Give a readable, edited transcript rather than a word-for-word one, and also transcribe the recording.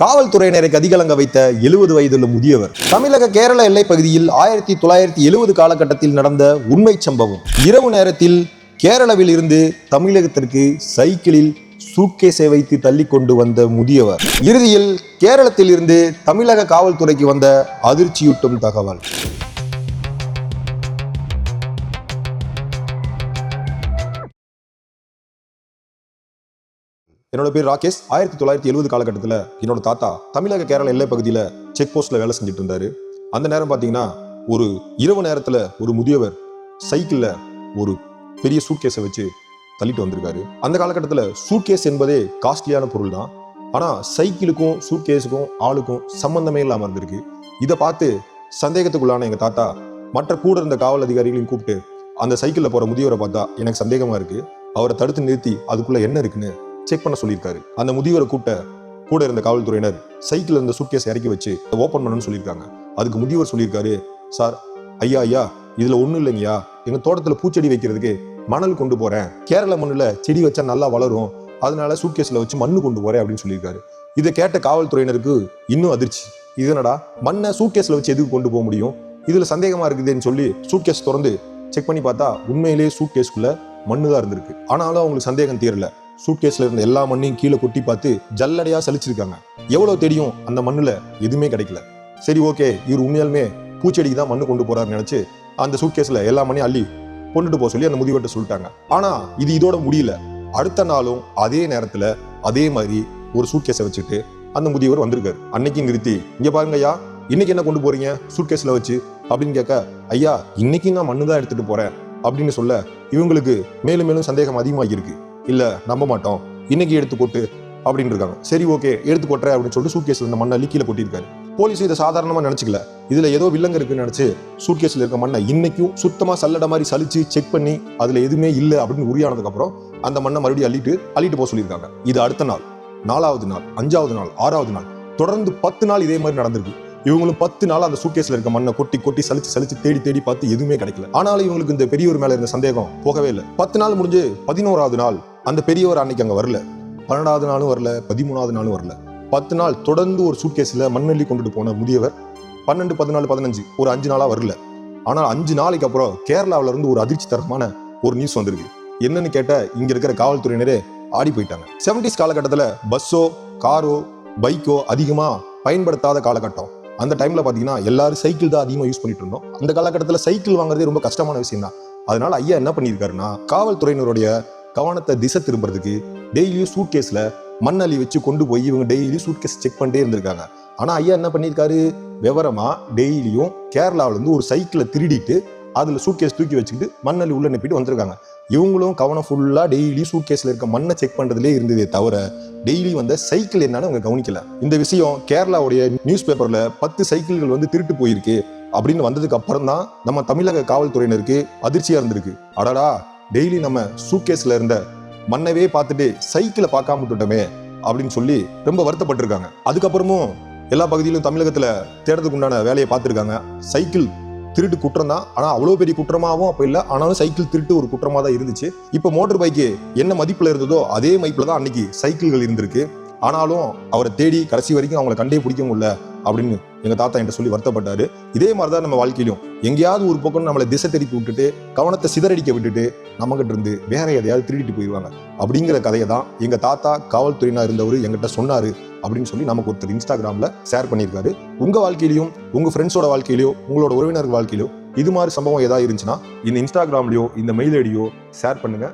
காவல்துறையினரை கதிகலங்க வைத்த 70 வயதுள்ள முதியவர். தமிழக கேரள எல்லைப் பகுதியில் 1970 காலகட்டத்தில் நடந்த உண்மை சம்பவம். இரவு நேரத்தில் கேரளாவில் இருந்து தமிழகத்திற்கு சைக்கிளில் சூட்கேஸை வைத்து தள்ளி கொண்டு வந்த முதியவர். இறுதியில் கேரளத்தில் இருந்து தமிழக காவல்துறைக்கு வந்த அதிர்ச்சியூட்டும் தகவல். என்னோட பேர் ராகேஷ். 1970 காலகட்டத்தில் என்னோட தாத்தா தமிழக கேரள எல்லை பகுதியில் செக் போஸ்ட்ல வேலை செஞ்சுட்டு இருந்தாரு. அந்த நேரம் பார்த்தீங்கன்னா ஒரு இரவு நேரத்தில் ஒரு முதியவர் சைக்கிளில் ஒரு பெரிய சூட்கேஸை வச்சு தள்ளிட்டு வந்திருக்காரு. அந்த காலகட்டத்தில் சூட்கேஸ் என்பதே காஸ்ட்லியான பொருள் தான். ஆனால் சைக்கிளுக்கும் சூட்கேஸுக்கும் ஆளுக்கும் சம்பந்தமே இல்லாமல் இருந்திருக்கு. இதை பார்த்து சந்தேகத்துக்குள்ளான எங்கள் தாத்தா மற்ற கூட இருந்த காவல் அதிகாரிகளையும் கூப்பிட்டு அந்த சைக்கிளில் போகிற முதியவரை பார்த்தா எனக்கு சந்தேகமாக இருக்கு, அவரை தடுத்து நிறுத்தி அதுக்குள்ள என்ன இருக்குன்னு செக் பண்ண சொல்லியிருக்காரு. அந்த முதியவரை கூட இருந்த காவல்துறையினர் சைக்கிள் இருந்த சூட்கேஸ் இறக்கி வச்சு ஓப்பன் பண்ணணும்னு சொல்லியிருக்காங்க. அதுக்கு முதியவர் சொல்லியிருக்காரு, சார் ஐயா இதுல ஒன்றும் இல்லைங்கய்யா, எங்க தோட்டத்துல பூச்செடி வைக்கிறதுக்கு மணல் கொண்டு போறேன், கேரள மண்ணுல செடி வச்சா நல்லா வளரும், அதனால சூட்கேஸ்ல வச்சு மண்ணு கொண்டு போறேன் அப்படின்னு சொல்லியிருக்காரு. இதை கேட்ட காவல்துறையினருக்கு இன்னும் அதிர்ச்சி. இதனடா மண்ணை சூட்கேஸ்ல வச்சு எதுக்கு கொண்டு போக முடியும், இதுல சந்தேகமா இருக்குதுன்னு சொல்லி சூட்கேஸ் திறந்து செக் பண்ணி பார்த்தா உண்மையிலேயே சூட்கேஸ்குள்ள மண்ணு தான் இருந்திருக்கு. ஆனாலும் அவங்களுக்கு சந்தேகம் தீரல. சூட்கேஸ்ல இருந்த எல்லா மண்ணையும் கீழே கொட்டி பார்த்து ஜல்லடையா சலிச்சிருக்காங்க. எவ்வளவு தேடியும் அந்த மண்ணுல எதுவுமே கிடைக்கல. சரி ஓகே, இவர் உண்மையாலுமே பூச்செடிக்கு தான் மண்ணு கொண்டு போறாருன்னு நினைச்சு அந்த சூட்கேஸ்ல எல்லா மண்ணையும் அள்ளி கொண்டுட்டு போக சொல்லி அந்த முதியவர்கிட்ட சொல்லிட்டாங்க. ஆனா இது இதோட முடியல. அடுத்த நாளும் அதே நேரத்துல அதே மாதிரி ஒரு சூட்கேஸை வச்சுட்டு அந்த முதியவர் வந்திருக்காரு. அன்னைக்கு நிறுத்தி, இங்க பாருங்க ஐயா, இன்னைக்கு என்ன கொண்டு போறீங்க சூட்கேஸ்ல வச்சு அப்படின்னு கேட்க, ஐயா இன்னைக்கு நான் மண்ணு தான் எடுத்துட்டு போறேன் அப்படின்னு சொல்ல இவங்களுக்கு மேலும் மேலும் சந்தேகம் அதிகமாகி இருக்கு. இல்ல நம்ப மாட்டோம், இன்னைக்கு எடுத்து கொட்டு அப்படின்னு இருக்காங்க. சரி ஓகே எடுத்து கொட்டுறேன் அப்படின்னு சொல்லிட்டு சூட்கேஸ்ல இருந்த மண்ணை கீழே கொட்டியிருக்காரு. போலீஸ் இதை சாதாரணமா நினைச்சுக்கல. இதுல ஏதோ வில்லங்க இருக்குன்னு நினைச்சு சூட்கேஸ்ல இருக்க மண்ணை இன்னைக்கும் சுத்தமா சல்லடை மாதிரி சலிச்சு செக் பண்ணி அதுல எதுவுமே இல்லை அப்படின்னு உரியானதுக்கு அப்புறம் அந்த மண்ணை மறுபடியும் அள்ளிட்டு போக சொல்லியிருக்காங்க. இது அடுத்த நாள், 4வது நாள், 5வது நாள், 6வது நாள், தொடர்ந்து 10 நாள் இதே மாதிரி நடந்திருக்கு. இவங்களும் 10 நாள் அந்த சூட்கேஸ்ல இருக்க மண்ணை கொட்டி சலிச்சு தேடி பார்த்து எதுவுமே கிடைக்கல. ஆனாலும் இவங்களுக்கு இந்த பெரியவர் மேல இருந்த சந்தேகம் போகவே இல்லை. 10 நாள் முடிஞ்சு 11வது நாள் அந்த பெரியவர் அன்னைக்கு அங்க வரல. 12வது நாளும் வரல, 13வது நாளும் வரல. 10 நாள் தொடர்ந்து ஒரு சூட்கேஸ்ல மண்ணள்ளி கொண்டுட்டு போன முதியவர் 12, 14, 15 ஒரு 5 நாளா வரல. ஆனால் 5 நாளைக்கு அப்புறம் கேரளாவில இருந்து ஒரு அதிர்ச்சி தரமான ஒரு நியூஸ் வந்திருக்கு. என்னன்னு கேட்ட இங்க இருக்கிற காவல்துறையினரே ஆடி போயிட்டாங்க. 70s காலகட்டத்துல பஸ்ஸோ காரோ பைக்கோ அதிகமா பயன்படுத்தாத காலகட்டம். அந்த டைம்ல பாத்தீங்கன்னா எல்லாரும் சைக்கிள் தான் அதிகமா யூஸ் பண்ணிட்டு இருந்தோம். அந்த காலகட்டத்தில் சைக்கிள் வாங்குறதே ரொம்ப கஷ்டமான விஷயம் தான். அதனால ஐயா என்ன பண்ணியிருக்காருன்னா, காவல்துறையினருடைய கவனத்தை திசை திரும்புறதுக்கு டெய்லியும் சூட்கேஸ்ல மண்ணள்ளி வச்சு கொண்டு போய் இவங்க டெய்லியும் சூட்கேஸ் செக் பண்ணிட்டே இருந்திருக்காங்க. ஆனா ஐயா என்ன பண்ணியிருக்காரு, விவரமா டெய்லியும் கேரளாவில இருந்து ஒரு சைக்கிளை திருடிட்டு அதுல சூட்கேஸ் தூக்கி வச்சுக்கிட்டு மண்ணள்ளி உள்ள நப்பிட்டு வந்திருக்காங்க. இவங்களும் கவனம் ஃபுல்லா டெய்லி சூட்கேஸ்ல இருக்க மண்ணை செக் பண்றதுலே இருந்ததே தவிர டெய்லி வந்த சைக்கிள் என்னன்னு அவங்க கவனிக்கல. இந்த விஷயம் கேரளாவுடைய நியூஸ் பேப்பர்ல 10 சைக்கிள்கள் வந்து திருட்டு போயிருக்கு அப்படின்னு வந்ததுக்கு அப்புறம் தான் நம்ம தமிழக காவல்துறையினருக்கு அதிர்ச்சியா இருந்திருக்கு. அடடா, டெய்லி நம்ம சூட்கேஸ்ல இருந்த மண்ணவே பார்த்துட்டு சைக்கிளை பார்க்காம விட்டுட்டோமே அப்படின்னு சொல்லி ரொம்ப வருத்தப்பட்டிருக்காங்க. அதுக்கப்புறமும் எல்லா பகுதியிலும் தமிழகத்துல தேடுறதுக்கு உண்டான வேலையை பார்த்துருக்காங்க. சைக்கிள் திருட்டு குற்றம் தான், ஆனா அவ்வளவு பெரிய குற்றமாவும் அப்ப இல்ல. ஆனாலும் சைக்கிள் திருட்டு ஒரு குற்றமா தான் இருந்துச்சு. இப்ப மோட்டர் பைக்கு என்ன மதிப்புல இருந்ததோ அதே மதிப்புல தான் அன்னைக்கு சைக்கிள்கள் இருந்திருக்கு. ஆனாலும் அவரை தேடி கடைசி வரைக்கும் அவங்களை கண்டே பிடிக்க முடியல அப்படின்னு எங்க தாத்தா என்கிட்ட சொல்லி வருத்தப்பட்டாரு. இதே மாதிரிதான் நம்ம வாழ்க்கையிலும் எங்கேயாவது ஒரு பக்கம் நம்மளை திசை திருப்பி விட்டுட்டு கவனத்தை சிதறடிக்க விட்டுட்டு நம்ம கிட்ட இருந்து வேற எதையாவது திருடிட்டு போயிடுவாங்க. அப்படிங்கிற கதையை தான் எங்க தாத்தா காவல்துறையினா இருந்தவர் எங்கிட்ட சொன்னாரு அப்படின்னு சொல்லி நமக்கு ஒருத்தர் இன்ஸ்டாகிராம்ல ஷேர் பண்ணியிருக்காரு. உங்க வாழ்க்கையிலையும் உங்க ஃப்ரெண்ட்ஸோட வாழ்க்கையிலையோ உங்களோட உறவினர்கள் வாழ்க்கையிலோ இது மாதிரி சம்பவம் ஏதாவது இருந்துச்சுன்னா இந்த இன்ஸ்டாகிராம்லயோ இந்த மெயில் ஐடியோ ஷேர் பண்ணுங்க.